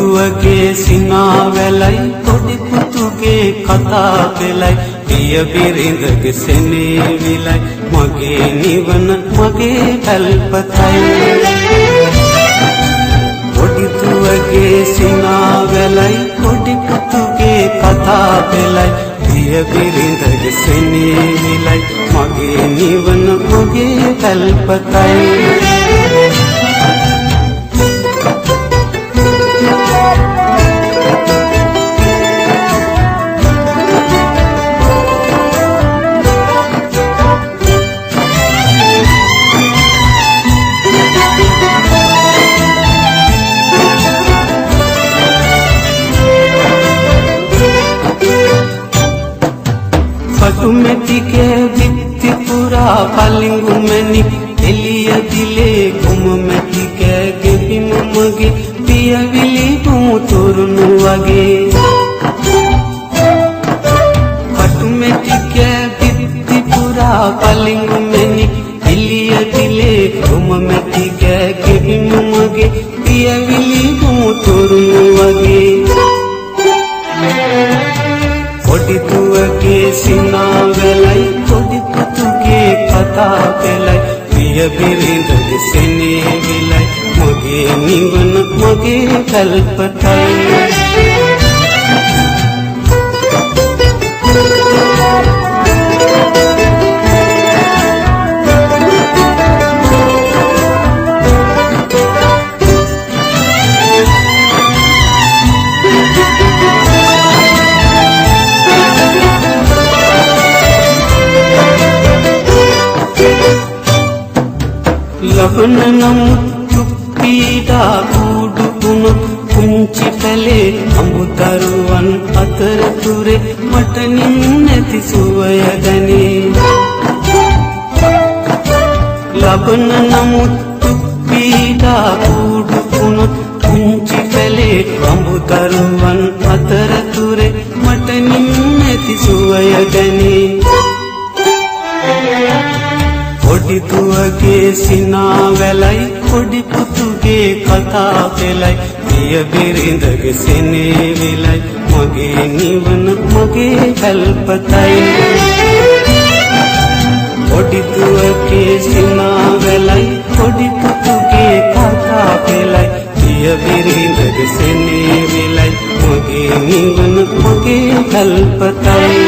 දුවගේ සිනාවැලයි පොඩි පුතුගේ කතා පෙළයි පිය බිරිඳගේ සෙනෙවිලයි මගේ නිවන මගේ පැල්පතයි පොඩි දුවගේ සිනාවැලයි පොඩි පුතුගේ කතා පෙළයි පිය බිරිඳගේ සෙනෙවිලයි මගේ නිවන මගේ පැල්පතයි පටුමැටික විත්ති පුරා පලිඟු මැණි එළිය දිලේ කුම මැටික ගෙබිම මගේ පියවිලි පුතුරුණු වගේ පටුමැටික විත්ති පුරා පලිඟු මැණි එළිය දිලේ කුම මැටික ගෙබිම මගේ පියවිලි පුතුරුණු වගේ පොඩි දුවගේ සිනාවැලයි පොඩි පුතුගේ කතා පෙළයි පිය බිරිඳගේ සෙනෙවිලයි මගේ නිවන මගේ පැල්පතයි ලබන නමුත් පීඩා කුඩු වුණු කුංචි පැලේ අමුදරුවන් අතරතුරේ මට නින්නැති සුවය දැනේ ලබන නමුත් පීඩා කුඩු වුණු කුංචි පැලේ අමුදරුවන් අතරතුරේ මට නින්නැති සුවය දැනේ පොඩි දුවගේ සිනාවැලයි පොඩි පුතුගේ කතා පෙළයි පිය බිරිඳගේ සෙනෙවිලයි මගේ නිවන මගේ පැල්පතයි පොඩි දුවගේ සිනාවැලයි පොඩි පුතුගේ කතා පෙළයි පිය බිරිඳගේ සෙනෙවිලයි මගේ නිවන මගේ පැල්පතයි